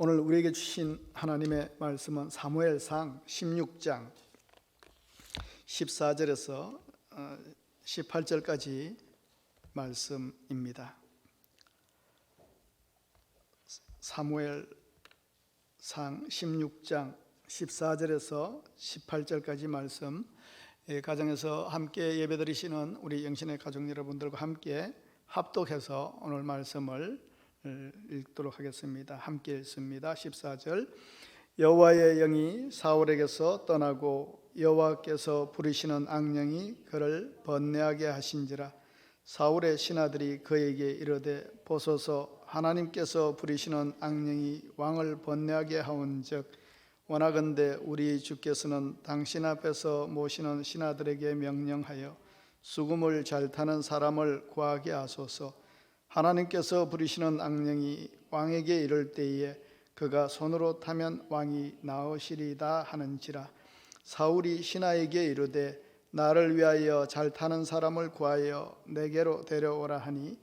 오늘 우리에게 주신 하나님의 말씀은 사무엘상 16장 14절에서 18절까지 말씀입니다. 사무엘상 16장 14절에서 18절까지 말씀, 가정에서 함께 예배드리시는 우리 영신의 가족 여러분들과 함께 합독해서 오늘 말씀을 읽도록 하겠습니다. 함께 읽습니다. 14절. 여호와의 영이 사울에게서 떠나고 여호와께서 부르시는 악령이 그를 번뇌하게 하신지라. 사울의 신하들이 그에게 이르되 보소서, 하나님께서 부르시는 악령이 왕을 번뇌하게 하온즉 원하건대 우리 주께서는 당신 앞에서 모시는 신하들에게 명령하여 수금을 잘 타는 사람을 구하게 하소서. 하나님께서 부르시는 악령이 왕에게 이를 때에 그가 손으로 타면 왕이 나으시리다 하는지라. 사울이 신하에게 이르되 나를 위하여 잘 타는 사람을 구하여 내게로 데려오라 하니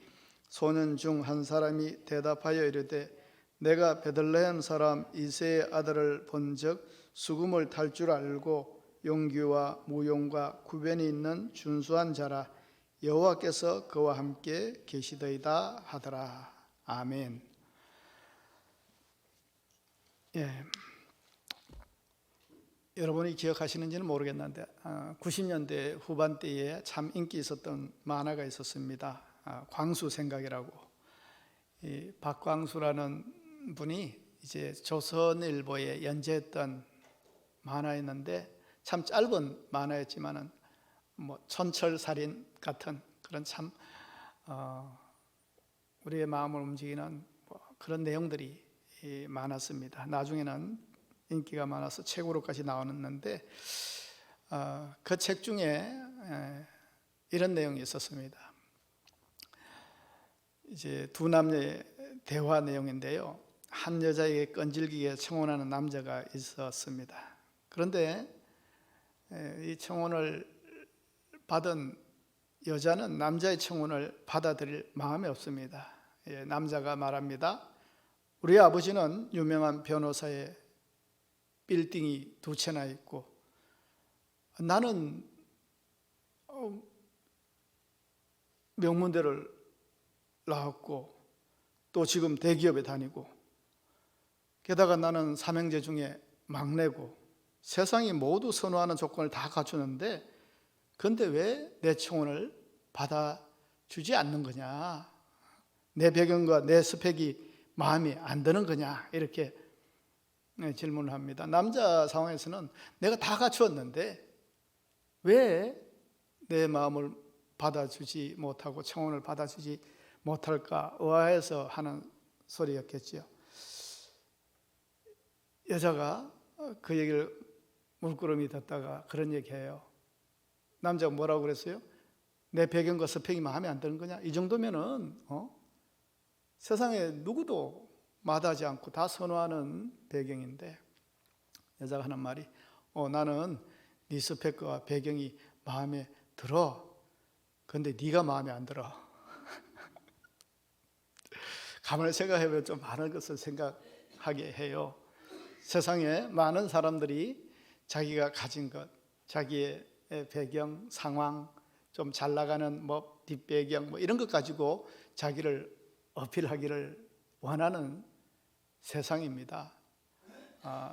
소년 중 한 사람이 대답하여 이르되 내가 베들레헴 사람 이새의 아들을 본즉 수금을 탈 줄 알고 용기와 무용과 구변이 있는 준수한 자라. 여호와께서 그와 함께 계시더이다 하더라. 아멘. 여러분이 기억하시는지는 모르겠는데 90년대 후반대에 참 인기 있었던 만화가 있었습니다. 광수생각이라고. 이 박광수라는 분이 이제 조선일보에 연재했던 만화였는데 참 짧은 만화였지만은 촌철살인 같은 그런 참 우리의 마음을 움직이는 그런 내용들이 많았습니다. 나중에는 인기가 많아서 책으로까지 나왔는데 그 책 중에 이런 내용이 있었습니다. 이제 두 남녀의 대화 내용인데요. 한 여자에게 끈질기게 청혼하는 남자가 있었습니다. 그런데 이 청혼을 받은 여자는 남자의 청혼을 받아들일 마음이 없습니다. 남자가 말합니다. 우리 아버지는 유명한 변호사의 빌딩이 2채나 있고 나는 명문대를 나왔고 또 지금 대기업에 다니고 게다가 나는 삼형제 중에 막내고 세상이 모두 선호하는 조건을 다 갖추는데 그런데 왜 내 청혼을 받아주지 않는 거냐, 내 배경과 내 스펙이 마음에 안 드는 거냐, 이렇게 질문을 합니다. 남자 상황에서는 내가 다 갖추었는데 왜 내 마음을 받아주지 못하고 청혼을 받아주지 못할까 의아해서 하는 소리였겠죠. 여자가 그 얘기를 물끄러미 듣다가 그런 얘기해요. 남자가 뭐라고 그랬어요? 내 배경과 스펙이 마음에 안 드는 거냐? 이 정도면은 세상에 누구도 마다하지 않고 다 선호하는 배경인데, 여자가 하는 말이 나는 네 스펙과 배경이 마음에 들어. 그런데 네가 마음에 안 들어. 가만히 생각해보면 좀 많은 것을 생각하게 해요. 세상에 많은 사람들이 자기가 가진 것, 자기의 배경, 상황, 좀 잘 나가는 뒷배경 이런 것 가지고 자기를 어필하기를 원하는 세상입니다.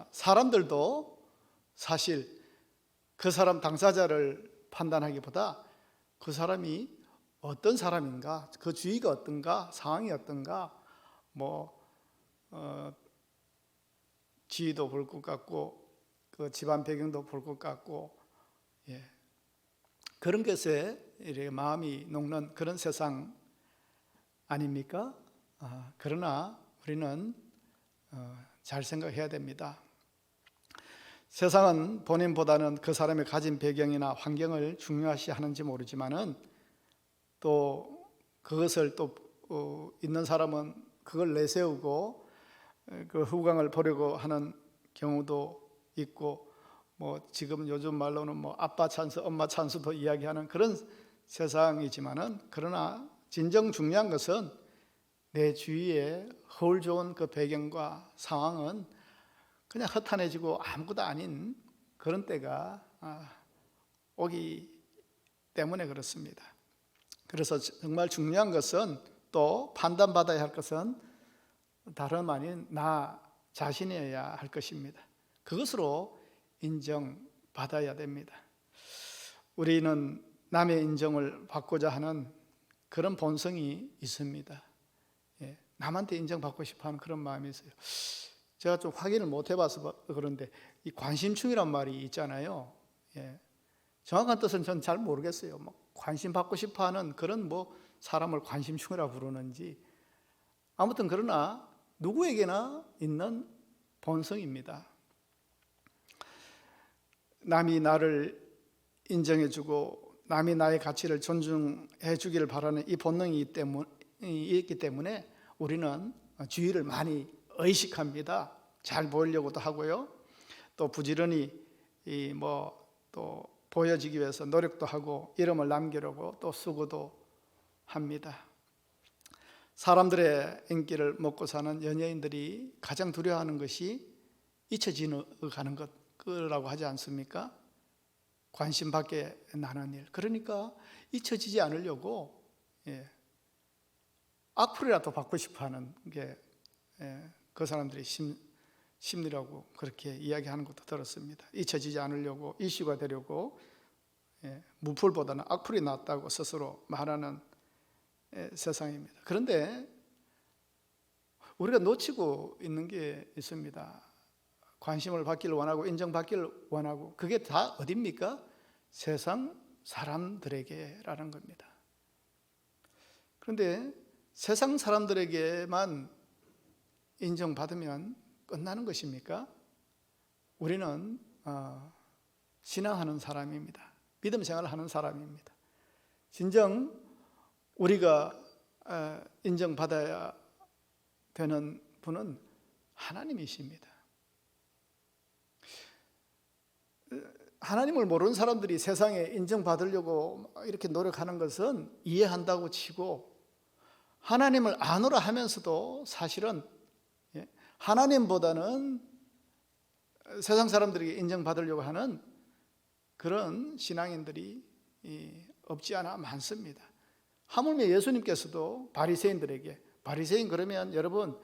사람들도 사실 그 사람 당사자를 판단하기보다 그 사람이 어떤 사람인가, 그 주위가 어떤가, 상황이 어떤가, 지위도 볼 것 같고 그 집안 배경도 볼 것 같고, 그런 것에 이렇게 마음이 녹는 그런 세상 아닙니까? 그러나 우리는 잘 생각해야 됩니다. 세상은 본인보다는 그 사람의 가진 배경이나 환경을 중요시 하는지 모르지만은 또 그것을 있는 사람은 그걸 내세우고 그 후광을 보려고 하는 경우도 있고, 지금 요즘 말로는 아빠 찬스, 엄마 찬스도 이야기하는 그런 세상이지만은, 그러나 진정 중요한 것은 내 주위에 허울 좋은 그 배경과 상황은 그냥 허탄해지고 아무것도 아닌 그런 때가 오기 때문에 그렇습니다. 그래서 정말 중요한 것은, 또 판단받아야 할 것은 다름 아닌 나 자신이어야 할 것입니다. 그것으로 인정받아야 됩니다. 우리는 남의 인정을 받고자 하는 그런 본성이 있습니다. 남한테 인정받고 싶어하는 그런 마음이 있어요. 제가 좀 확인을 못 해봐서 그런데 이 관심충이란 말이 있잖아요. 정확한 뜻은 전 잘 모르겠어요. 관심 받고 싶어하는 그런 사람을 관심충이라 부르는지, 아무튼 그러나 누구에게나 있는 본성입니다. 남이 나를 인정해주고 남이 나의 가치를 존중해 주기를 바라는 이 본능이 있기 때문에 우리는 주의를 많이 의식합니다. 잘 보이려고도 하고요. 또 부지런히 또 보여지기 위해서 노력도 하고 이름을 남기려고 또 수고도 합니다. 사람들의 인기를 먹고 사는 연예인들이 가장 두려워하는 것이 잊혀지는 가는 것이라고 하지 않습니까? 관심 받게 나는 일. 그러니까 잊혀지지 않으려고 악플이라도 받고 싶어하는 게 그 사람들의 심리라고 그렇게 이야기하는 것도 들었습니다. 잊혀지지 않으려고, 이슈가 되려고 무풀보다는 악플이 낫다고 스스로 말하는 세상입니다. 그런데 우리가 놓치고 있는 게 있습니다. 관심을 받기를 원하고 인정받기를 원하고, 그게 다 어디입니까? 세상 사람들에게라는 겁니다. 그런데 세상 사람들에게만 인정받으면 끝나는 것입니까? 우리는 신앙하는 사람입니다. 믿음 생활을 하는 사람입니다. 진정 우리가 인정받아야 되는 분은 하나님이십니다. 하나님을 모르는 사람들이 세상에 인정받으려고 이렇게 노력하는 것은 이해한다고 치고, 하나님을 아노라 하면서도 사실은 하나님보다는 세상 사람들에게 인정받으려고 하는 그런 신앙인들이 없지 않아 많습니다. 하물며 예수님께서도 바리새인들에게, 바리새인 그러면 여러분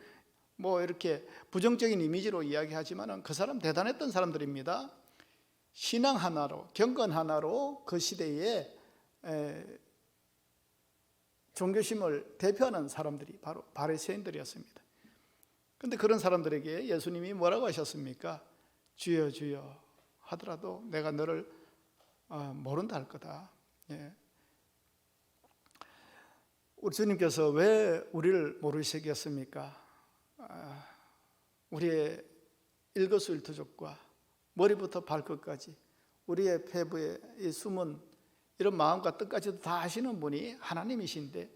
이렇게 부정적인 이미지로 이야기하지만 그 사람 대단했던 사람들입니다. 신앙 하나로, 경건 하나로 그 시대에 종교심을 대표하는 사람들이 바로 바리새인들이었습니다. 그런데 그런 사람들에게 예수님이 뭐라고 하셨습니까? 주여 주여 하더라도 내가 너를 모른다 할 거다. 우리 주님께서 왜 우리를 모르시겠습니까? 우리의 일거수일투족과 머리부터 발끝까지 우리의 폐부의 이 숨은 이런 마음과 뜻까지도 다 아시는 분이 하나님이신데,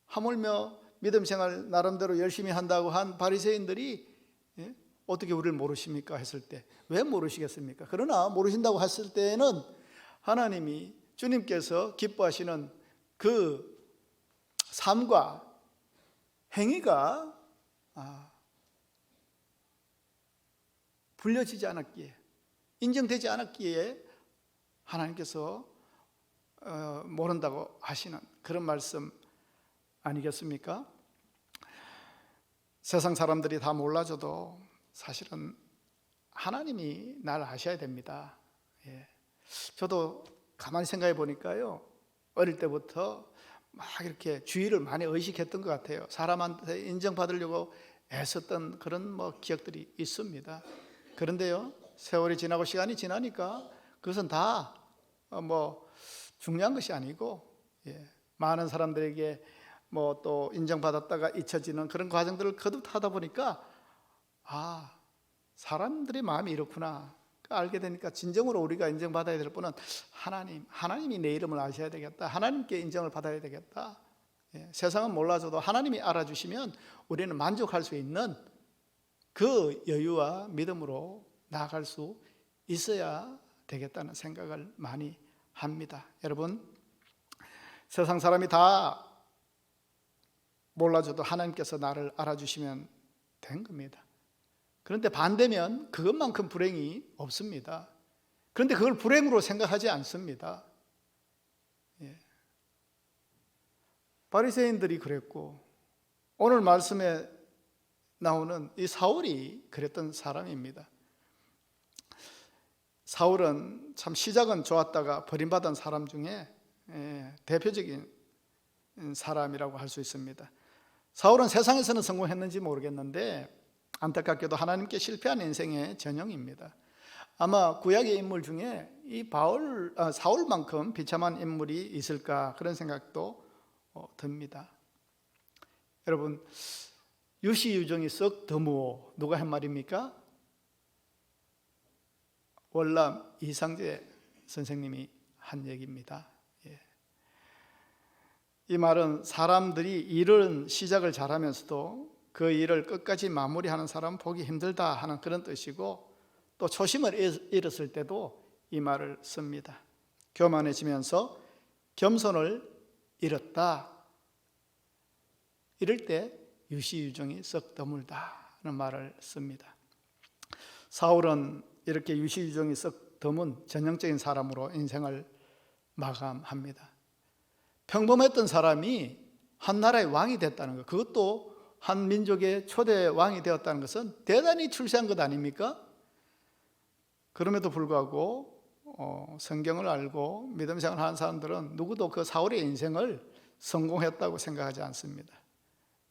하물며 믿음 생활 나름대로 열심히 한다고 한 바리새인들이 어떻게 우리를 모르십니까? 했을 때 왜 모르시겠습니까? 그러나 모르신다고 했을 때에는 하나님이, 주님께서 기뻐하시는 그 삶과 행위가 불려지지 않았기에, 인정되지 않았기에 하나님께서 모른다고 하시는 그런 말씀 아니겠습니까? 세상 사람들이 다 몰라줘도 사실은 하나님이 날 아셔야 됩니다. 저도 가만히 생각해 보니까요, 어릴 때부터 막 이렇게 주의를 많이 의식했던 것 같아요. 사람한테 인정받으려고 애썼던 그런 기억들이 있습니다. 그런데요, 세월이 지나고 시간이 지나니까 그것은 다 중요한 것이 아니고, 많은 사람들에게 또 인정받았다가 잊혀지는 그런 과정들을 거듭하다 보니까 사람들의 마음이 이렇구나 알게 되니까, 진정으로 우리가 인정받아야 될 분은 하나님이 내 이름을 아셔야 되겠다. 하나님께 인정을 받아야 되겠다. 세상은 몰라줘도 하나님이 알아주시면 우리는 만족할 수 있는 그 여유와 믿음으로 나아갈 수 있어야 되겠다는 생각을 많이 합니다. 여러분, 세상 사람이 다 몰라줘도 하나님께서 나를 알아주시면 된 겁니다. 그런데 반대면 그것만큼 불행이 없습니다. 그런데 그걸 불행으로 생각하지 않습니다. 예. 바리새인들이 그랬고 오늘 말씀에 나오는 이 사울이 그랬던 사람입니다. 사울은 참 시작은 좋았다가 버림받은 사람 중에 대표적인 사람이라고 할 수 있습니다. 사울은 세상에서는 성공했는지 모르겠는데 안타깝게도 하나님께 실패한 인생의 전형입니다. 아마 구약의 인물 중에 이 사울만큼 비참한 인물이 있을까 그런 생각도 듭니다. 여러분, 유시유종이 썩 드무어 누가 한 말입니까? 월남 이상재 선생님이 한 얘기입니다. 이 말은 사람들이 일은 시작을 잘하면서도 그 일을 끝까지 마무리하는 사람은 보기 힘들다 하는 그런 뜻이고, 또 초심을 잃었을 때도 이 말을 씁니다. 교만해지면서 겸손을 잃었다, 이럴 때 유시유종이 썩 드물다 하는 말을 씁니다. 사울은 이렇게 유시유종이 썩 드문 전형적인 사람으로 인생을 마감합니다. 평범했던 사람이 한 나라의 왕이 됐다는 것, 그것도 한 민족의 초대 왕이 되었다는 것은 대단히 출세한 것 아닙니까? 그럼에도 불구하고 성경을 알고 믿음 생활을 하는 사람들은 누구도 그 사울의 인생을 성공했다고 생각하지 않습니다.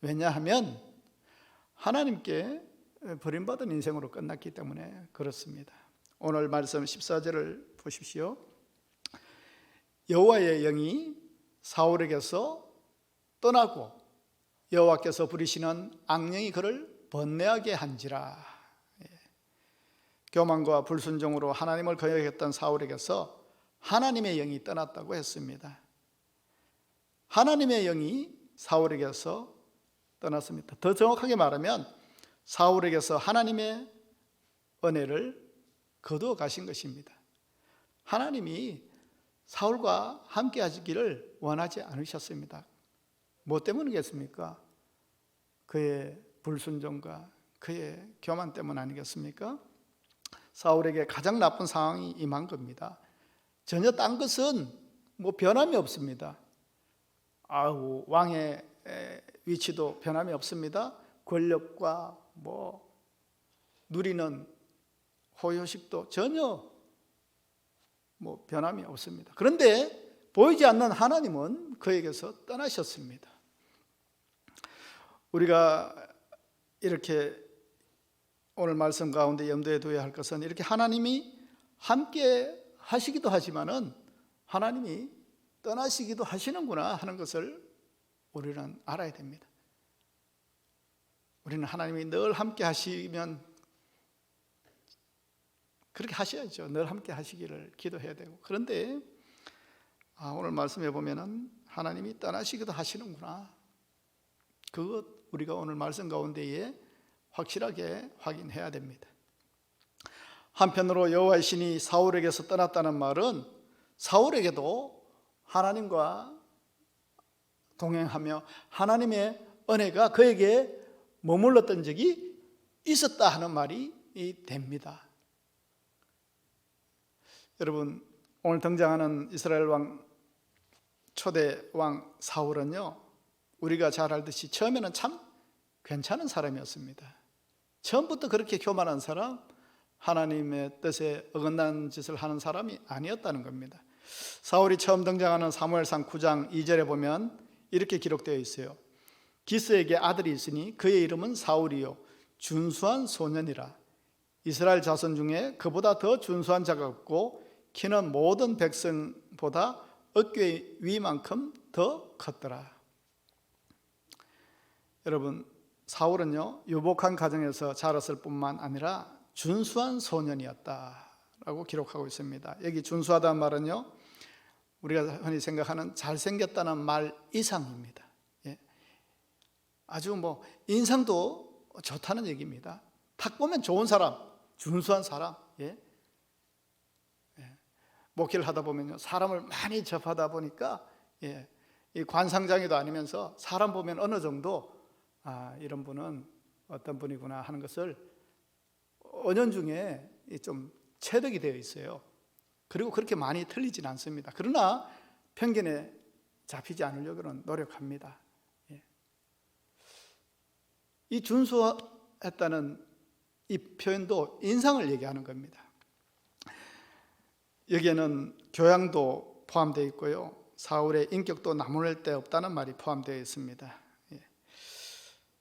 왜냐하면 하나님께 버림받은 인생으로 끝났기 때문에 그렇습니다. 오늘 말씀 14절을 보십시오. 여호와의 영이 사울에게서 떠나고 여호와께서 부리시는 악령이 그를 번뇌하게 한지라. 교만과 불순종으로 하나님을 거역했던 사울에게서 하나님의 영이 떠났다고 했습니다. 하나님의 영이 사울에게서 떠났습니다. 더 정확하게 말하면 사울에게서 하나님의 은혜를 거두어 가신 것입니다. 하나님이 사울과 함께 하시기를 원하지 않으셨습니다. 뭐 때문이겠습니까? 그의 불순종과 그의 교만 때문 아니겠습니까? 사울에게 가장 나쁜 상황이 임한 겁니다. 전혀 딴 것은 뭐 변함이 없습니다. 왕의 위치도 변함이 없습니다. 권력과 누리는 호요식도 전혀 변함이 없습니다. 그런데 보이지 않는 하나님은 그에게서 떠나셨습니다. 우리가 이렇게 오늘 말씀 가운데 염두에 둬야 할 것은, 이렇게 하나님이 함께 하시기도 하지만은 하나님이 떠나시기도 하시는구나 하는 것을 우리는 알아야 됩니다. 우리는 하나님이 늘 함께 하시면 그렇게 하셔야죠. 늘 함께 하시기를 기도해야 되고. 그런데 오늘 말씀해 보면은 하나님이 떠나시기도 하시는구나, 그것 우리가 오늘 말씀 가운데에 확실하게 확인해야 됩니다. 한편으로 여호와의 신이 사울에게서 떠났다는 말은 사울에게도 하나님과 동행하며 하나님의 은혜가 그에게 머물렀던 적이 있었다 하는 말이 됩니다. 여러분, 오늘 등장하는 이스라엘 왕, 초대 왕 사울은요, 우리가 잘 알듯이 처음에는 참 괜찮은 사람이었습니다. 처음부터 그렇게 교만한 사람, 하나님의 뜻에 어긋난 짓을 하는 사람이 아니었다는 겁니다. 사울이 처음 등장하는 사무엘상 9장 2절에 보면 이렇게 기록되어 있어요. 기스에게 아들이 있으니 그의 이름은 사울이요 준수한 소년이라. 이스라엘 자손 중에 그보다 더 준수한 자가 없고 키는 모든 백성보다 어깨의 위만큼 더 컸더라. 여러분, 사울은요 유복한 가정에서 자랐을 뿐만 아니라 준수한 소년이었다라고 기록하고 있습니다. 여기 준수하다는 말은요, 우리가 흔히 생각하는 잘생겼다는 말 이상입니다. 아주 인상도 좋다는 얘기입니다. 탁 보면 좋은 사람, 준수한 사람. 목회를 하다 보면요, 사람을 많이 접하다 보니까 이 관상장애도 아니면서 사람 보면 어느 정도 이런 분은 어떤 분이구나 하는 것을 은연중에 좀 체득이 되어 있어요. 그리고 그렇게 많이 틀리진 않습니다. 그러나 편견에 잡히지 않으려고는 노력합니다. 이 준수했다는 이 표현도 인상을 얘기하는 겁니다. 여기에는 교양도 포함되어 있고요, 사울의 인격도 나무랄 데 없다는 말이 포함되어 있습니다.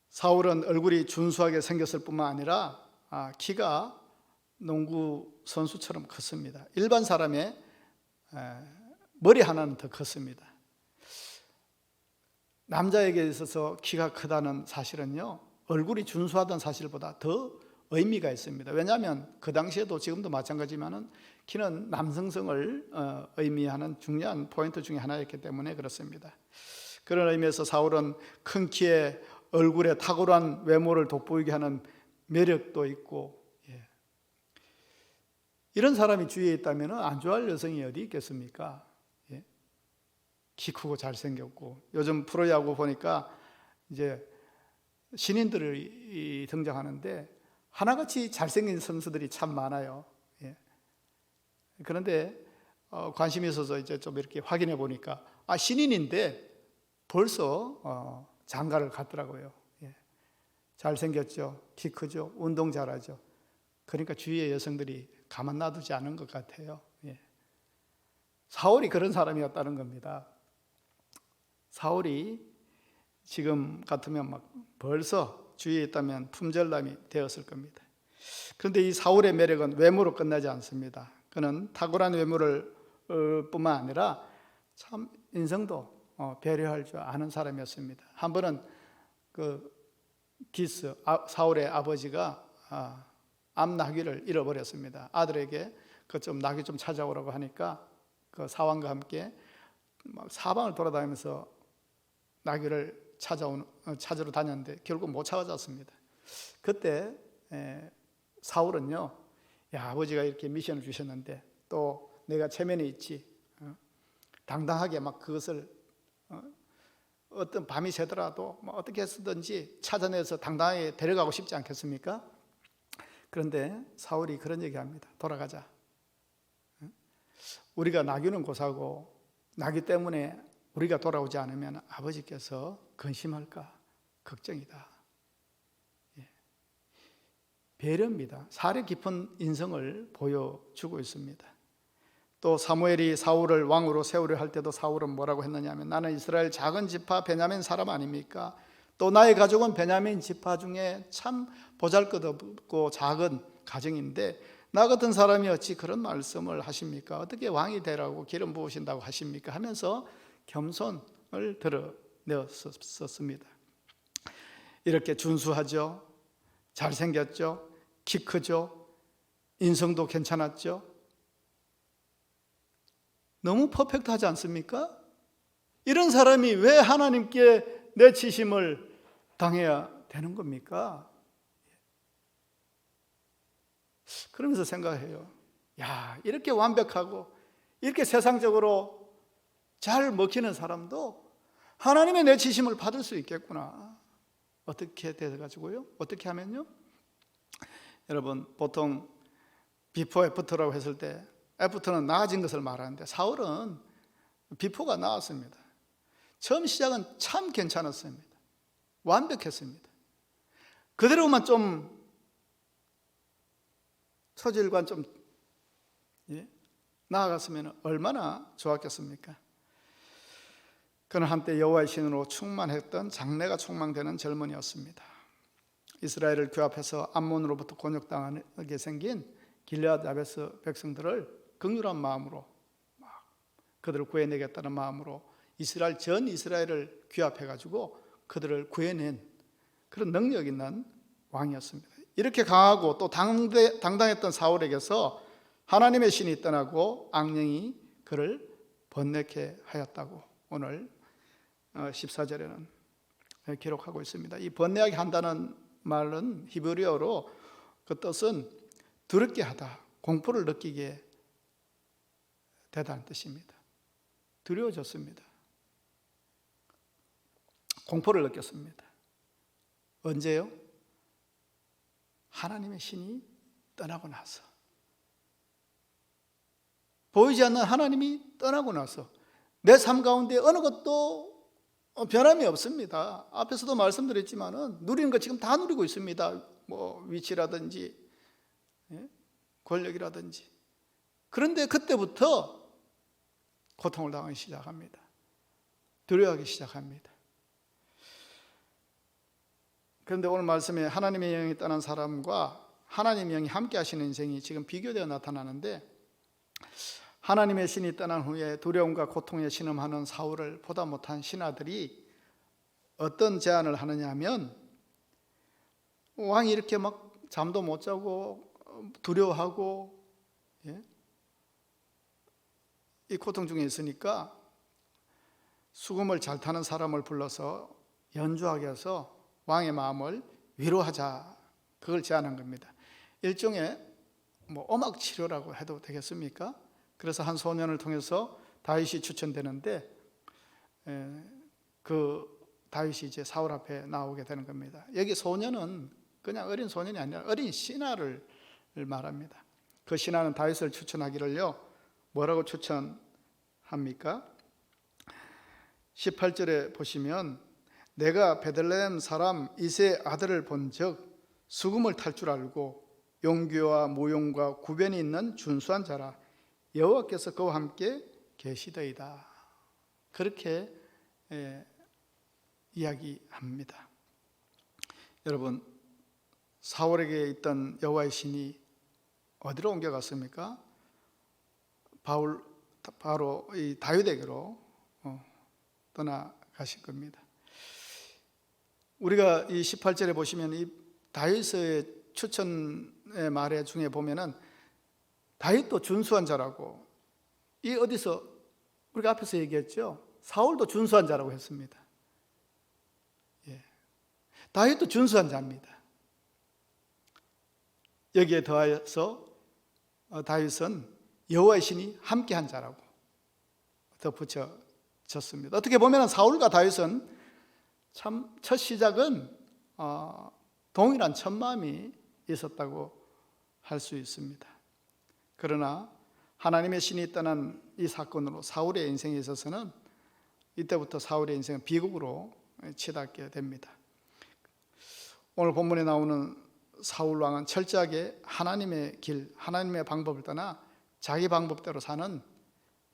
사울은 얼굴이 준수하게 생겼을 뿐만 아니라 키가 농구 선수처럼 컸습니다. 일반 사람의 머리 하나는 더 컸습니다. 남자에게 있어서 키가 크다는 사실은요, 얼굴이 준수하다는 사실보다 더 의미가 있습니다. 왜냐하면 그 당시에도 지금도 마찬가지지만은 키는 남성성을 의미하는 중요한 포인트 중에 하나였기 때문에 그렇습니다. 그런 의미에서 사울은 큰 키에 얼굴에 탁월한 외모를 돋보이게 하는 매력도 있고, 이런 사람이 주위에 있다면 안 좋아할 여성이 어디 있겠습니까? 키 크고 잘생겼고, 요즘 프로야구 보니까 이제 신인들이 등장하는데 하나같이 잘생긴 선수들이 참 많아요. 그런데 관심이 있어서 이제 좀 이렇게 확인해 보니까 신인인데 벌써 장가를 갔더라고요. 잘생겼죠, 키 크죠, 운동 잘하죠. 그러니까 주위의 여성들이 가만 놔두지 않은 것 같아요. 사울이 그런 사람이었다는 겁니다. 사울이 지금 같으면 막 벌써 주위에 있다면 품절남이 되었을 겁니다. 그런데 이 사울의 매력은 외모로 끝나지 않습니다. 그는 탁월한 외모를 뿐만 아니라 참 인성도 배려할 줄 아는 사람이었습니다. 한 번은 그 기스, 사울의 아버지가 암 나귀를 잃어버렸습니다. 아들에게 그 나귀 좀 찾아오라고 하니까 그 사왕과 함께 막 사방을 돌아다니면서 나귀를 찾으러 다녔는데 결국 못 찾았습니다. 그때 사울은요, 야, 아버지가 이렇게 미션을 주셨는데 또 내가 체면이 있지, 당당하게 막 그것을 어떤 밤이 새더라도 뭐 어떻게 해서든지 찾아내서 당당하게 데려가고 싶지 않겠습니까? 그런데 사울이 그런 얘기합니다. 돌아가자. 우리가 나귀는 고사고 나귀 때문에 우리가 돌아오지 않으면 아버지께서 근심할까 걱정이다. 배려입니다. 사려 깊은 인성을 보여주고 있습니다. 또 사무엘이 사울을 왕으로 세우려 할 때도 사울은 뭐라고 했느냐면, 나는 이스라엘 작은 지파 베냐민 사람 아닙니까? 또 나의 가족은 베냐민 지파 중에 참 보잘것없고 작은 가정인데 나 같은 사람이 어찌 그런 말씀을 하십니까? 어떻게 왕이 되라고 기름 부으신다고 하십니까? 하면서 겸손을 드러내었습니다. 이렇게 준수하죠, 잘생겼죠, 키 크죠, 인성도 괜찮았죠. 너무 퍼펙트하지 않습니까? 이런 사람이 왜 하나님께 내치심을 당해야 되는 겁니까? 그러면서 생각해요. 야, 이렇게 완벽하고 이렇게 세상적으로 잘 먹히는 사람도 하나님의 내치심을 받을 수 있겠구나. 어떻게 돼가지고요? 어떻게 하면요? 여러분, 보통 비포 애프터라고 했을 때 애프터는 나아진 것을 말하는데 사울은 비포가 나았습니다. 처음 시작은 참 괜찮았습니다. 완벽했습니다. 그대로만 좀 처질관 좀 나아갔으면 얼마나 좋았겠습니까? 그는 한때 여호와의 신으로 충만했던 장래가 촉망되는 젊은이였습니다. 이스라엘을 규합해서 암몬으로부터 곤욕당하게 생긴 길르앗 야베스 백성들을 긍휼한 마음으로 그들을 구해내겠다는 마음으로 전 이스라엘을 규합해가지고 그들을 구해낸 그런 능력 있는 왕이었습니다. 이렇게 강하고 또 당당했던 사울에게서 하나님의 신이 떠나고 악령이 그를 번뇌케 하였다고 오늘 14절에는 기록하고 있습니다. 이 번뇌하게 한다는 말은 히브리어로 그 뜻은 두렵게 하다, 공포를 느끼게 되다는 뜻입니다. 두려워졌습니다. 공포를 느꼈습니다. 언제요? 하나님의 신이 떠나고 나서. 보이지 않는 하나님이 떠나고 나서 내 삶 가운데 어느 것도 변함이 없습니다. 앞에서도 말씀드렸지만은 누리는 거 지금 다 누리고 있습니다. 뭐 위치라든지 권력이라든지. 그런데 그때부터 고통을 당하기 시작합니다. 두려워하기 시작합니다. 그런데 오늘 말씀에 하나님의 영이 떠난 사람과 하나님의 영이 함께 하시는 인생이 지금 비교되어 나타나는데, 하나님의 신이 떠난 후에 두려움과 고통에 신음하는 사울을 보다 못한 신하들이 어떤 제안을 하느냐 하면, 왕이 이렇게 막 잠도 못 자고 두려워하고 이 고통 중에 있으니까 수금을 잘 타는 사람을 불러서 연주하게 해서 왕의 마음을 위로하자, 그걸 제안한 겁니다. 일종의 음악 치료라고 해도 되겠습니까? 그래서 한 소년을 통해서 다윗이 추천되는데, 그 다윗이 이제 사울 앞에 나오게 되는 겁니다. 여기 소년은 그냥 어린 소년이 아니라 어린 신하를 말합니다. 그 신하는 다윗을 추천하기를요, 뭐라고 추천합니까? 18절에 보시면, 내가 베들레헴 사람 이새의 아들을 본즉 수금을 탈 줄 알고 용기와 무용과 구변이 있는 준수한 자라, 여호와께서 그와 함께 계시더이다. 그렇게 이야기합니다. 여러분, 사울에게 있던 여호와의 신이 어디로 옮겨갔습니까? 바로 이 다윗에게로 떠나가신 겁니다. 우리가 이 18절에 보시면 이 다윗의 추천의 말 중에 보면은 다윗도 준수한 자라고, 이 어디서 우리가 앞에서 얘기했죠? 사울도 준수한 자라고 했습니다. 다윗도 준수한 자입니다. 여기에 더하여서 다윗은 여호와의 신이 함께한 자라고 덧붙여졌습니다. 어떻게 보면 사울과 다윗은 참 첫 시작은 동일한 첫 마음이 있었다고 할 수 있습니다. 그러나 하나님의 신이 떠난 이 사건으로 사울의 인생에 있어서는 이때부터 사울의 인생은 비극으로 치닫게 됩니다. 오늘 본문에 나오는 사울 왕은 철저하게 하나님의 길, 하나님의 방법을 떠나 자기 방법대로 사는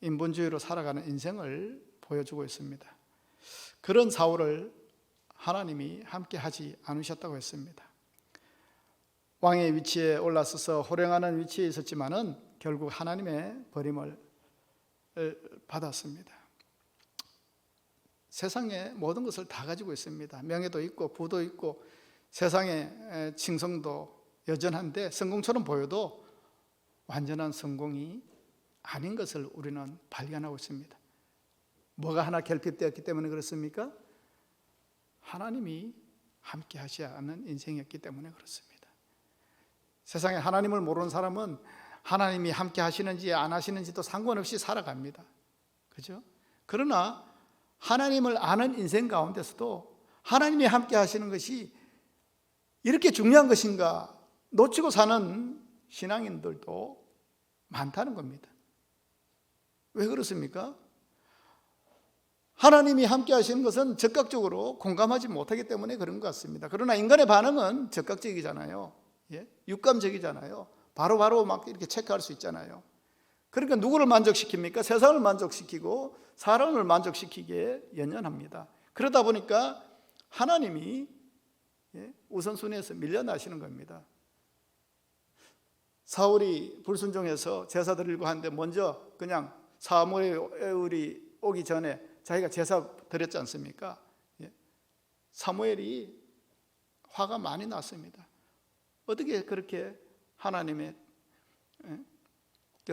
인본주의로 살아가는 인생을 보여주고 있습니다. 그런 사울을 하나님이 함께 하지 않으셨다고 했습니다. 왕의 위치에 올라서서 호령하는 위치에 있었지만은 결국 하나님의 버림을 받았습니다. 세상에 모든 것을 다 가지고 있습니다. 명예도 있고 부도 있고 세상의 칭송도 여전한데, 성공처럼 보여도 완전한 성공이 아닌 것을 우리는 발견하고 있습니다. 뭐가 하나 결핍되었기 때문에 그렇습니까? 하나님이 함께 하지 않는 인생이었기 때문에 그렇습니다. 세상에 하나님을 모르는 사람은 하나님이 함께 하시는지 안 하시는지도 상관없이 살아갑니다. 그죠? 그러나 하나님을 아는 인생 가운데서도 하나님이 함께 하시는 것이 이렇게 중요한 것인가 놓치고 사는 신앙인들도 많다는 겁니다. 왜 그렇습니까? 하나님이 함께 하시는 것은 즉각적으로 공감하지 못하기 때문에 그런 것 같습니다. 그러나 인간의 반응은 즉각적이잖아요. 육감적이잖아요. 바로바로 막 이렇게 체크할 수 있잖아요. 그러니까 누구를 만족시킵니까? 세상을 만족시키고 사람을 만족시키기에 연연합니다. 그러다 보니까 하나님이 우선순위에서 밀려나시는 겁니다. 사울이 불순종해서 제사 드리려고 하는데 먼저 그냥 사무엘이 오기 전에 자기가 제사 드렸지 않습니까? 사무엘이 화가 많이 났습니다. 어떻게 그렇게 하나님의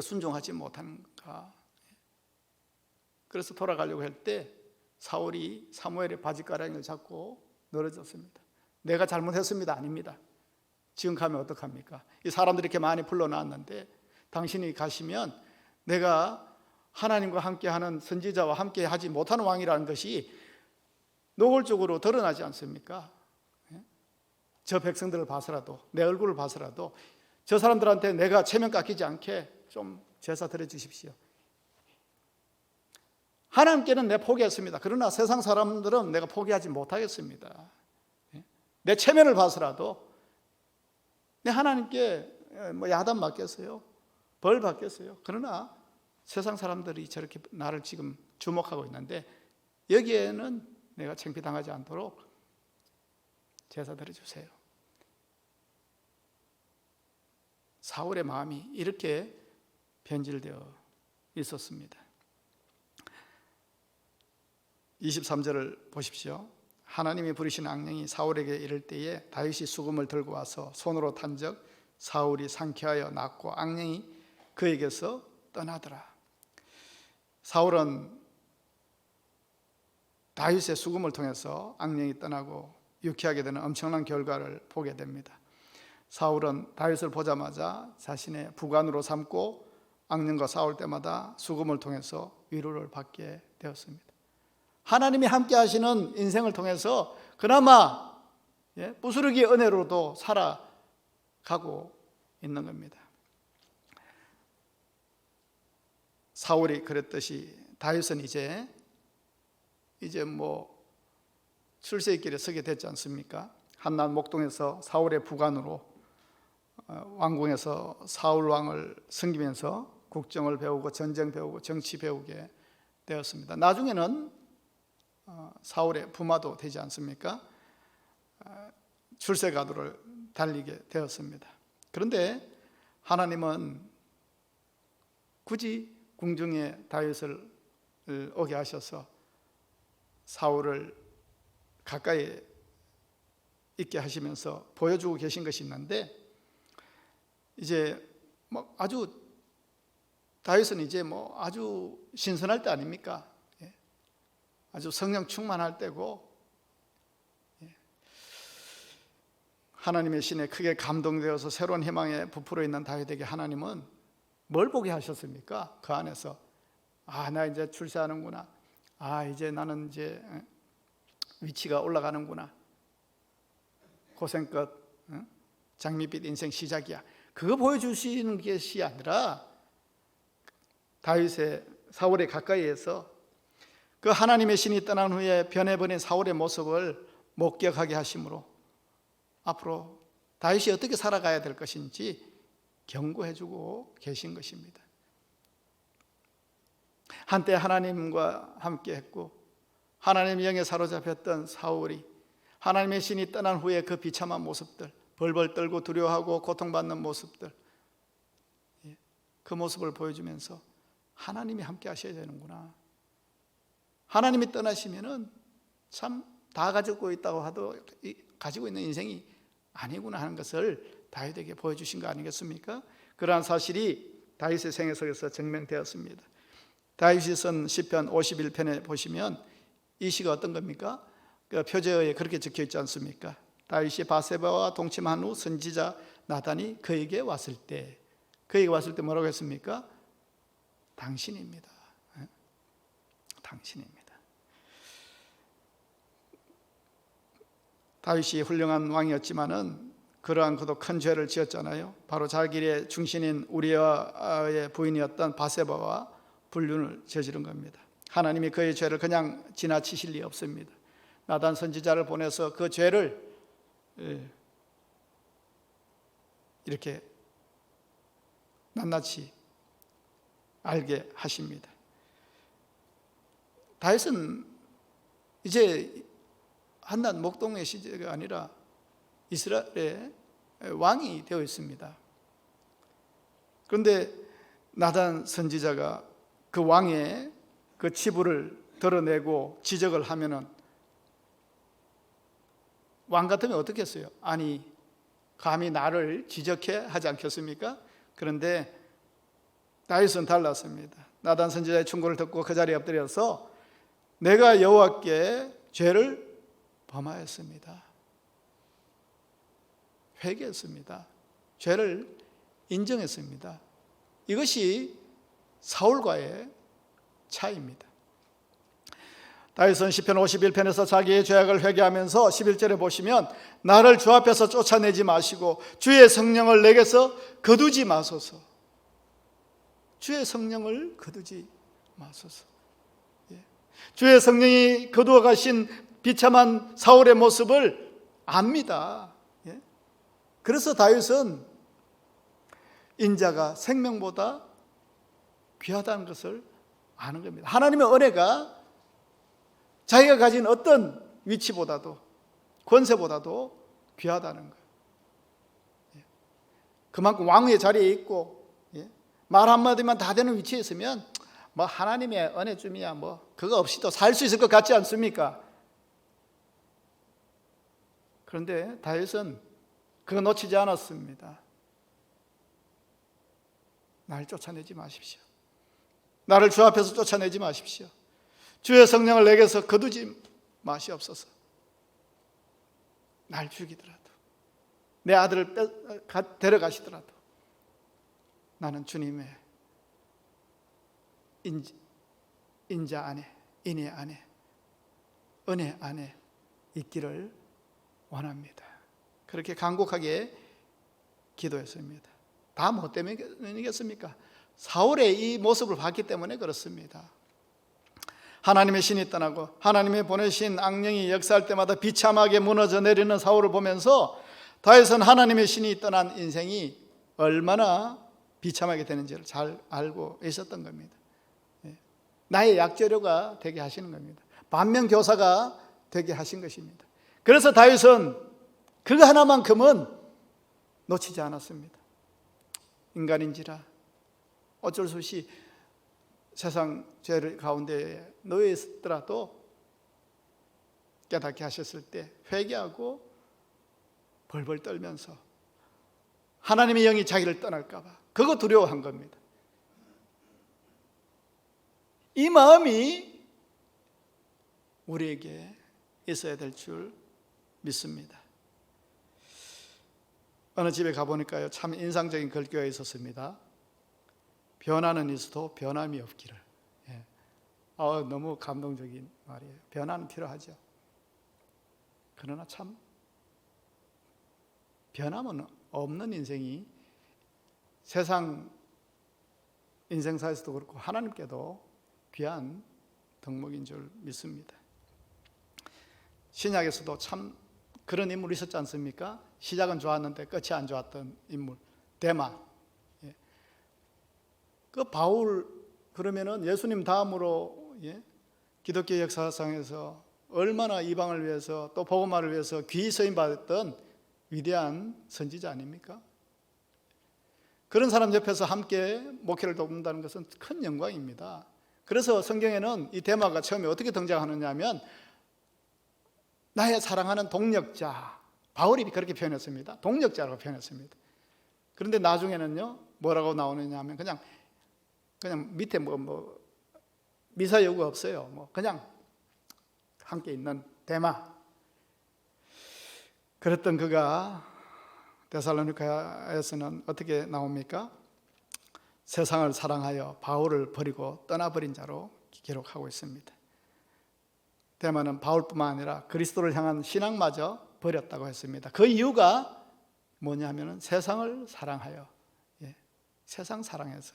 순종하지 못하는가? 그래서 돌아가려고 할 때 사울이 사무엘의 바지가랑이를 잡고 늘어졌습니다. 내가 잘못했습니다. 아닙니다. 지금 가면 어떡합니까? 이 사람들이 이렇게 많이 불러놨는데 당신이 가시면 내가 하나님과 함께하는 선지자와 함께하지 못하는 왕이라는 것이 노골적으로 드러나지 않습니까? 저 백성들을 봐서라도, 내 얼굴을 봐서라도 저 사람들한테 내가 체면 깎이지 않게 좀 제사 드려 주십시오. 하나님께는 내가 포기했습니다. 그러나 세상 사람들은 내가 포기하지 못하겠습니다. 내 체면을 봐서라도 내 하나님께 야단 맞겠어요? 벌 받겠어요? 그러나 세상 사람들이 저렇게 나를 지금 주목하고 있는데 여기에는 내가 창피당하지 않도록 제사 드려주세요. 사울의 마음이 이렇게 변질되어 있었습니다. 23절을 보십시오. 하나님이 부르신 앙령이 사울에게 이를 때에 다윗이 수금을 들고 와서 손으로 탄적 사울이 상쾌하여 낫고 앙령이 그에게서 떠나더라. 사울은 다윗의 수금을 통해서 앙령이 떠나고 유쾌하게 되는 엄청난 결과를 보게 됩니다. 사울은 다윗을 보자마자 자신의 부관으로 삼고 앙령과 싸울 때마다 수금을 통해서 위로를 받게 되었습니다. 하나님이 함께 하시는 인생을 통해서 그나마 부스러기 은혜로도 살아가고 있는 겁니다. 사울이 그랬듯이 다윗은 이제 출세의 서게 됐지 않습니까? 한낱 목동에서 사울의 부관으로 왕궁에서 사울 왕을 섬기면서 국정을 배우고 전쟁 배우고 정치 배우게 되었습니다. 나중에는 사울의 부마도 되지 않습니까? 출세가도를 달리게 되었습니다. 그런데 하나님은 굳이 궁중에 다윗을 오게 하셔서 사울을 가까이 있게 하시면서 보여주고 계신 것이 있는데 이제 다윗은 이제 아주 신선할 때 아닙니까? 아주 성령 충만할 때고 하나님의 신에 크게 감동되어서 새로운 희망에 부풀어 있는 다윗에게 하나님은 뭘 보게 하셨습니까? 그 안에서 나 이제 출세하는구나. 이제 나는 이제 위치가 올라가는구나. 고생끝 장밋빛 인생 시작이야. 그거 보여주시는 것이 아니라 다윗의 사울의 가까이에서 그 하나님의 신이 떠난 후에 변해버린 사울의 모습을 목격하게 하심으로 앞으로 다윗이 어떻게 살아가야 될 것인지 경고해주고 계신 것입니다. 한때 하나님과 함께 했고 하나님의 영에 사로잡혔던 사울이 하나님의 신이 떠난 후에 그 비참한 모습들, 벌벌 떨고 두려워하고 고통받는 모습들, 그 모습을 보여주면서 하나님이 함께 하셔야 되는구나. 하나님이 떠나시면은 참 다 가지고 있다고 해도 가지고 있는 인생이 아니구나 하는 것을 다윗에게 보여주신 거 아니겠습니까? 그러한 사실이 다윗의 생애 속에서 증명되었습니다. 다윗이 쓴 시편 51편에 보시면 이 시가 어떤 겁니까? 그 표제어에 그렇게 적혀 있지 않습니까? 다윗이 바세바와 동침한 후 선지자 나단이 그에게 왔을 때 뭐라고 했습니까? 당신입니다. 당신입니다. 다윗이 훌륭한 왕이었지만은 그러한 그도 큰 죄를 지었잖아요. 바로 자기의 중신인 우리아의 부인이었던 바세바와 불륜을 저지른 겁니다. 하나님이 그의 죄를 그냥 지나치실 리 없습니다. 나단 선지자를 보내서 그 죄를 이렇게 낱낱이 알게 하십니다. 다윗은 이제 한낱 목동의 시대가 아니라 이스라엘의 왕이 되어 있습니다. 그런데 나단 선지자가 그 왕의 그 치부를 드러내고 지적을 하면은 왕 같으면 어떻게 했어요? 아니 감히 나를 지적해 하지 않겠습니까? 그런데 다윗은 달랐습니다. 나단 선지자의 충고를 듣고 그 자리에 엎드려서 내가 여호와께 죄를 범하였습니다. 회개했습니다. 죄를 인정했습니다. 이것이 사울과의 차이입니다. 다윗은 시편 51편에서 자기의 죄악을 회개하면서 11절에 보시면 나를 주 앞에서 쫓아내지 마시고 주의 성령을 내게서 거두지 마소서. 주의 성령을 거두지 마소서. 주의 성령이 거두어 가신 비참한 사울의 모습을 압니다. 그래서 다윗은 인자가 생명보다 귀하다는 것을 아는 겁니다. 하나님의 은혜가 자기가 가진 어떤 위치보다도 권세보다도 귀하다는 거예요. 그만큼 왕의 자리에 있고 말 한마디만 다 되는 위치에 있으면 뭐 하나님의 은혜 줌이야 뭐 그거 없이도 살 수 있을 것 같지 않습니까? 그런데 다윗은 그거 놓치지 않았습니다. 날 쫓아내지 마십시오. 나를 주 앞에서 쫓아내지 마십시오. 주의 성령을 내게서 거두지 마시옵소서. 날 죽이더라도 내 아들을 데려가시더라도 나는 주님의 인자 안에, 인애 안에, 은혜 안에 있기를 원합니다. 그렇게 간곡하게 기도했습니다. 다 뭐 때문이겠습니까? 사울의 이 모습을 봤기 때문에 그렇습니다. 하나님의 신이 떠나고 하나님의 보내신 악령이 역사할 때마다 비참하게 무너져 내리는 사울을 보면서 다윗은 하나님의 신이 떠난 인생이 얼마나 비참하게 되는지를 잘 알고 있었던 겁니다. 나의 약재료가 되게 하시는 겁니다. 반면교사가 되게 하신 것입니다. 그래서 다윗은 그거 하나만큼은 놓치지 않았습니다. 인간인지라 어쩔 수 없이 세상 죄를 가운데 놓여 있더라도 깨닫게 하셨을 때 회개하고 벌벌 떨면서 하나님의 영이 자기를 떠날까 봐 그거 두려워한 겁니다. 이 마음이 우리에게 있어야 될 줄 믿습니다. 어느 집에 가보니까요 참 인상적인 글귀가 있었습니다. 변화는 있어도 변함이 없기를. 너무 감동적인 말이에요. 변화는 필요하죠. 그러나 참 변함은 없는 인생이 세상 인생사에서도 그렇고 하나님께도 귀한 덕목인 줄 믿습니다. 신약에서도 참 그런 인물이 있었지 않습니까? 시작은 좋았는데 끝이 안 좋았던 인물 데마. 그 바울 그러면은 예수님 다음으로 기독교 역사상에서 얼마나 이방을 위해서 또 복음화를 위해서 귀히 쓰임 받았던 위대한 선지자 아닙니까? 그런 사람 옆에서 함께 목회를 돕는다는 것은 큰 영광입니다. 그래서 성경에는 이 데마가 처음에 어떻게 등장하느냐 하면 나의 사랑하는 동력자, 바울이 그렇게 표현했습니다. 동력자라고 표현했습니다. 그런데 나중에는요 뭐라고 나오느냐 하면 그냥 밑에 뭐 미사여구가 없어요. 그냥 함께 있는 데마. 그랬던 그가 데살로니가에서는 어떻게 나옵니까? 세상을 사랑하여 바울을 버리고 떠나버린 자로 기록하고 있습니다. 데마는 바울뿐만 아니라 그리스도를 향한 신앙마저 버렸다고 했습니다. 그 이유가 뭐냐 하면 세상을 사랑하여, 세상 사랑해서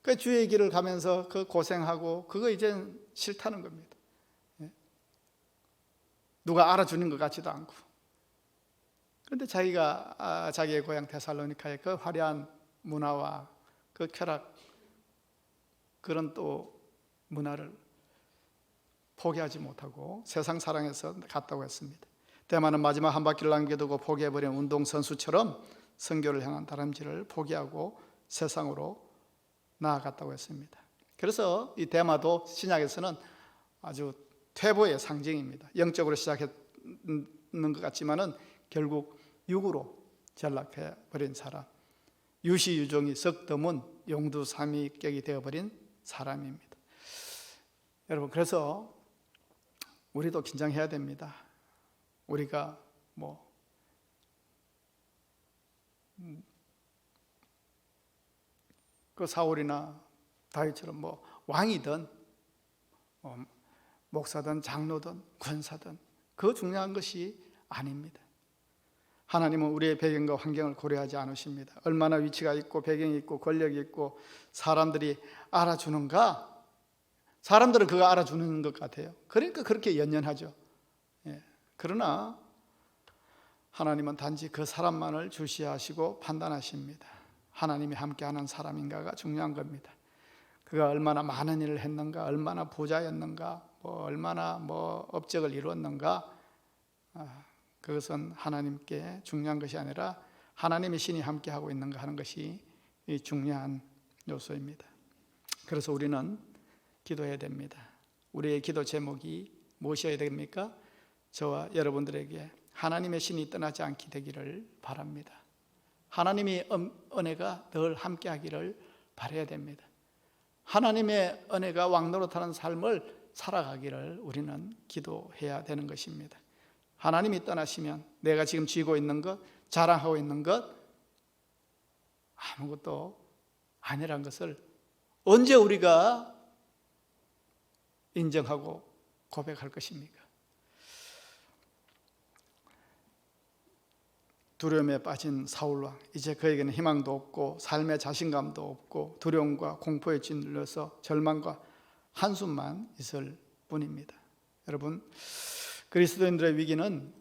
그 주의 길을 가면서 그 고생하고 그거 이제 싫다는 겁니다. 누가 알아주는 것 같지도 않고. 그런데 자기가 자기의 고향 데살로니카의 그 화려한 문화와 그 쾌락, 그런 또 문화를 포기하지 못하고 세상 사랑해서 갔다고 했습니다. 데마는 마지막 한 바퀴를 남겨두고 포기해버린 운동선수처럼 선교를 향한 다람쥐를 포기하고 세상으로 나아갔다고 했습니다. 그래서 이 데마도 신약에서는 아주 퇴보의 상징입니다. 영적으로 시작했는 것 같지만은 결국 육으로 전락해버린 사람, 유시유종이 썩드문 용두삼위격이 되어버린 사람입니다. 여러분, 그래서 우리도 긴장해야 됩니다. 우리가 그 사울이나 다윗처럼 왕이든 목사든 장로든 권사든 그 중요한 것이 아닙니다. 하나님은 우리의 배경과 환경을 고려하지 않으십니다. 얼마나 위치가 있고 배경이 있고 권력이 있고 사람들이 알아주는가? 사람들은 그거 알아주는 것 같아요. 그러니까 그렇게 연연하죠. 그러나 하나님은 단지 그 사람만을 주시하시고 판단하십니다. 하나님이 함께하는 사람인가가 중요한 겁니다. 그가 얼마나 많은 일을 했는가, 얼마나 부자였는가, 얼마나 업적을 이루었는가, 그것은 하나님께 중요한 것이 아니라 하나님의 신이 함께하고 있는가 하는 것이 중요한 요소입니다. 그래서 우리는 기도해야 됩니다. 우리의 기도 제목이 무엇이어야 됩니까? 저와 여러분들에게 하나님의 신이 떠나지 않게 되기를 바랍니다. 하나님의 은혜가 늘 함께하기를 바라야 됩니다. 하나님의 은혜가 왕노릇하는 삶을 살아가기를 우리는 기도해야 되는 것입니다. 하나님이 떠나시면 내가 지금 쥐고 있는 것, 자랑하고 있는 것 아무것도 아니란 것을 언제 우리가 인정하고 고백할 것입니까? 두려움에 빠진 사울왕, 이제 그에게는 희망도 없고 삶의 자신감도 없고 두려움과 공포에 찔려서 절망과 한숨만 있을 뿐입니다. 여러분, 그리스도인들의 위기는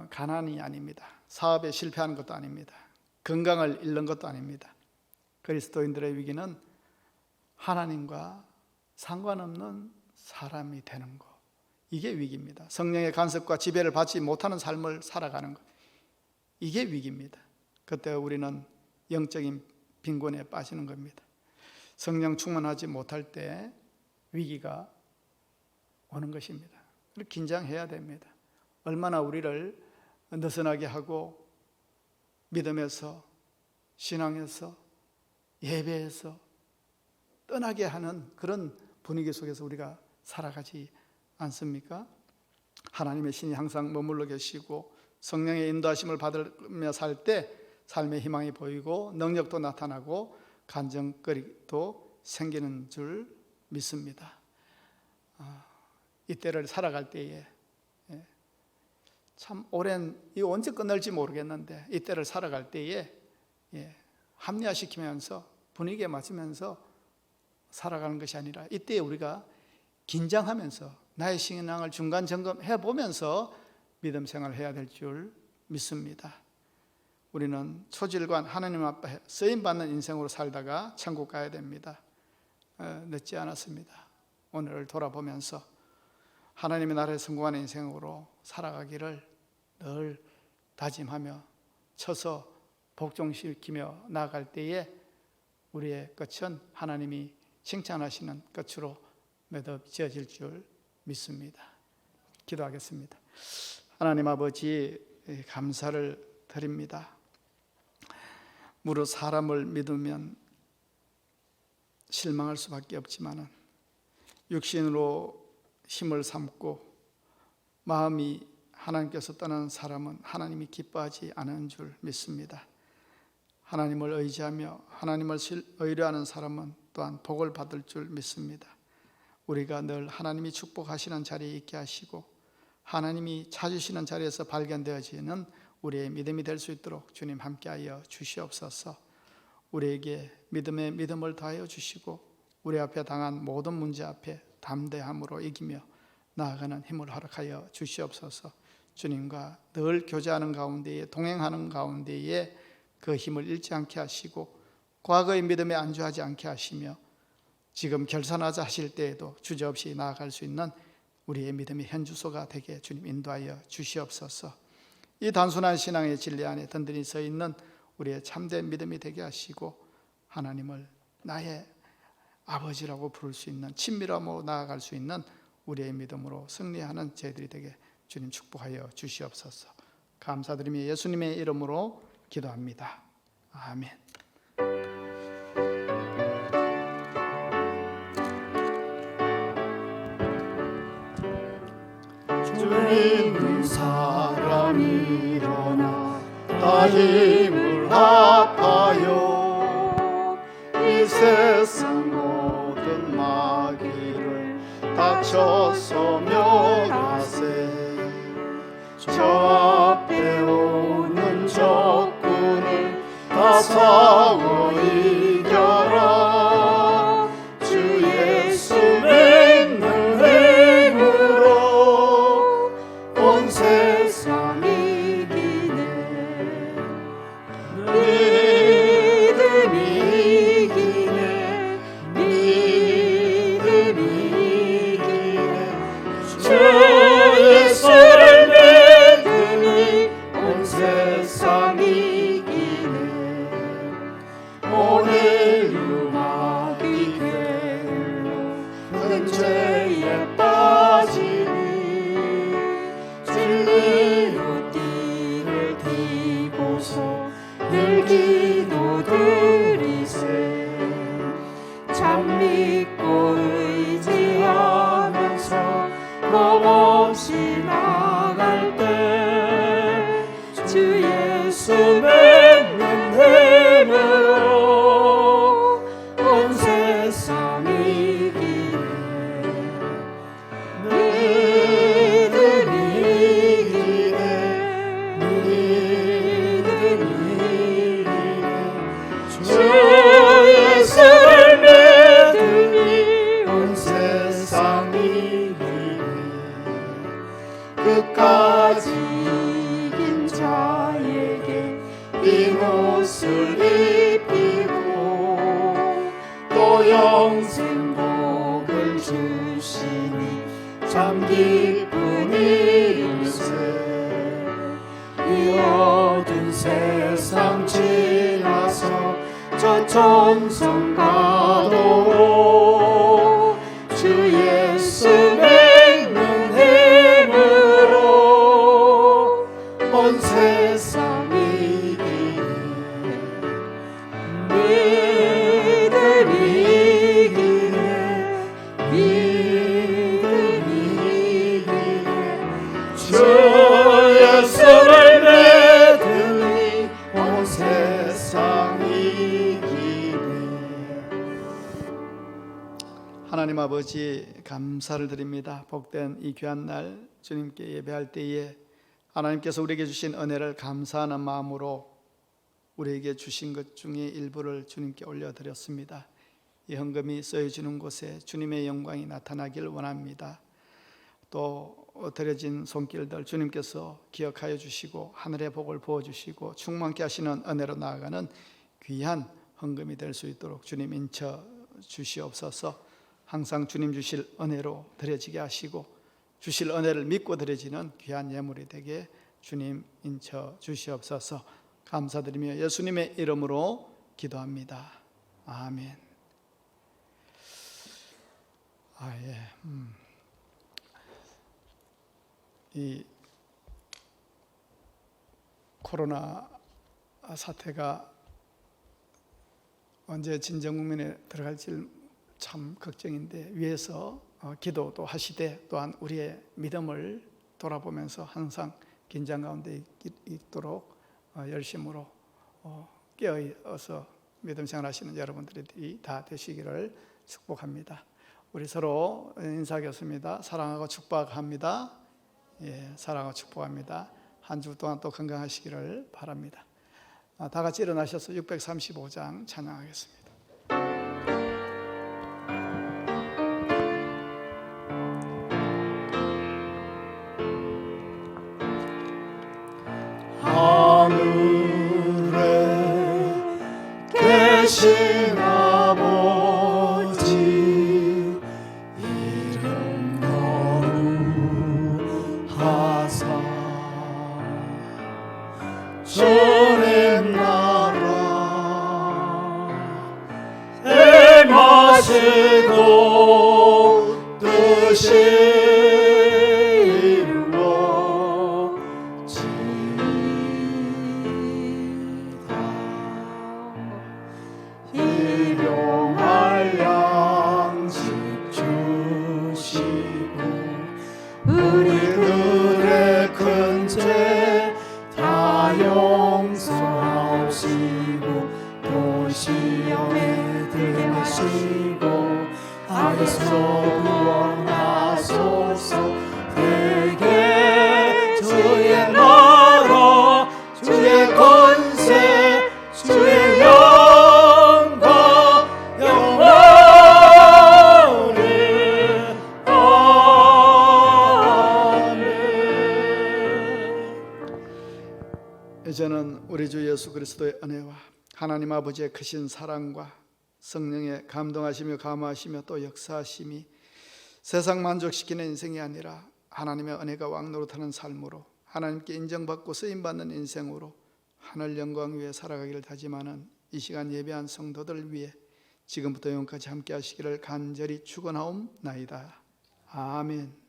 가난이 아닙니다. 사업에 실패하는 것도 아닙니다. 건강을 잃는 것도 아닙니다. 그리스도인들의 위기는 하나님과 상관없는 사람이 되는 것, 이게 위기입니다. 성령의 간섭과 지배를 받지 못하는 삶을 살아가는 것, 이게 위기입니다. 그때 우리는 영적인 빈곤에 빠지는 겁니다. 성령 충만하지 못할 때 위기가 오는 것입니다. 긴장해야 됩니다. 얼마나 우리를 느슨하게 하고 믿음에서, 신앙에서, 예배에서 떠나게 하는 그런 분위기 속에서 우리가 살아가지 않습니까? 하나님의 신이 항상 머물러 계시고 성령의 인도하심을 받으며 살 때 삶의 희망이 보이고 능력도 나타나고 간증거리도 생기는 줄 믿습니다. 이때를 살아갈 때에 참 오랜, 이거 언제 끝날지 모르겠는데 이때를 살아갈 때에 합리화시키면서 분위기에 맞으면서 살아가는 것이 아니라 이때에 우리가 긴장하면서 나의 신앙을 중간 점검해 보면서 믿음 생활을 해야 될 줄 믿습니다. 우리는 초질관 하나님 앞에 쓰임받는 인생으로 살다가 천국 가야 됩니다. 늦지 않았습니다. 오늘을 돌아보면서 하나님의 나라에 성공하는 인생으로 살아가기를 늘 다짐하며 쳐서 복종시키며 나아갈 때에 우리의 끝은 하나님이 칭찬하시는 끝으로 맺어질 줄 믿습니다. 기도하겠습니다. 하나님 아버지, 감사를 드립니다. 무릇 사람을 믿으면 실망할 수밖에 없지만 육신으로 힘을 삼고 마음이 하나님께서 떠나는 사람은 하나님이 기뻐하지 않은 줄 믿습니다. 하나님을 의지하며 하나님을 의뢰하는 사람은 또한 복을 받을 줄 믿습니다. 우리가 늘 하나님이 축복하시는 자리에 있게 하시고 하나님이 찾으시는 자리에서 발견되어지는 우리의 믿음이 될 수 있도록 주님 함께하여 주시옵소서. 우리에게 믿음에 믿음을 더하여 주시고 우리 앞에 당한 모든 문제 앞에 담대함으로 이기며 나아가는 힘을 허락하여 주시옵소서. 주님과 늘 교제하는 가운데에 동행하는 가운데에 그 힘을 잃지 않게 하시고 과거의 믿음에 안주하지 않게 하시며 지금 결산하자 하실 때에도 주저없이 나아갈 수 있는 우리의 믿음의 현주소가 되게 주님 인도하여 주시옵소서. 이 단순한 신앙의 진리 안에 든든히 서 있는 우리의 참된 믿음이 되게 하시고 하나님을 나의 아버지라고 부를 수 있는 친밀함으로 나아갈 수 있는 우리의 믿음으로 승리하는 저희들이 되게 주님 축복하여 주시옵소서. 감사드리며 예수님의 이름으로 기도합니다. 아멘. 주님은 사람이 일어나 다 힘을 합하여 이 세상 모든 마귀를 다 멈춰서 멸하세. 저 앞에 오는 적군을 다 싸워 이겨라. 주 예수 믿는 힘으로 온 세상 이기네. 믿음이 이기네. 믿음이 이기네. 주 예수를 믿으니 온 세상 이기네. 오늘 유마기 되어 큰 죄에 빠지니 진리로 띠를 띠고서 늘 기도드리세. 참 믿고 의지하면서 겁없이 나갈 때 주 예수 믿는 힘으로 온 세상 이기네. 믿음이 이기네. 믿음이 이기네. 주 예수를 믿으니 온 세상 이기네. 끝까지 이긴 자에게 이 옷을 입히고 또 영생 복을 주시니 참 기쁜 일세. 이 어두운 세상 지나서 저 천성 가도록 주 예수 믿는 힘으로 온 세상 이기네. 믿음이 이기네. 믿음이 이기네. 주 예수를 믿으니 온 세상 이기네. 하나님 아버지 감사를 드립니다. 복된 이 귀한 날 주님께 예배할 때에 하나님께서 우리에게 주신 은혜를 감사하는 마음으로 우리에게 주신 것 중에 일부를 주님께 올려드렸습니다. 이 헌금이 쓰여지는 곳에 주님의 영광이 나타나길 원합니다. 또 드려진 손길들 주님께서 기억하여 주시고 하늘의 복을 부어주시고 충만케 하시는 은혜로 나아가는 귀한 헌금이 될 수 있도록 주님 인쳐 주시옵소서. 항상 주님 주실 은혜로 드려지게 하시고 주실 은혜를 믿고 드려지는 귀한 예물이 되게 주님 인쳐 주시옵소서. 감사드리며 예수님의 이름으로 기도합니다. 아멘. 이 코로나 사태가 언제 진정국면에 들어갈지 참 걱정인데 위에서 기도도 하시되 또한 우리의 믿음을 돌아보면서 항상 긴장 가운데 있도록 열심으로 깨어서 믿음 생활하시는 여러분들이 다 되시기를 축복합니다. 우리 서로 인사하겠습니다. 사랑하고 축복합니다. 예, 사랑하고 축복합니다. 한 주 동안 또 건강하시기를 바랍니다. 다 같이 일어나셔서 635장 찬양하겠습니다. 하늘에 계신 아버지 이름 거룩하사 주님 나라 행하시고 뜻이 우리들의 큰 죄 다 용서하시고 또 시험에 들게 하시고 악에서 구원하사 이제는 우리 주 예수 그리스도의 은혜와 하나님 아버지의 크신 사랑과 성령의 감동하시며 감화하시며 또 역사하심이 세상 만족시키는 인생이 아니라 하나님의 은혜가 왕노릇하는 삶으로 하나님께 인정받고 쓰임받는 인생으로 하늘 영광 위에 살아가기를 다짐하는 이 시간 예배한 성도들 위해 지금부터 영원까지 함께 하시기를 간절히 축원하옵나이다. 아멘.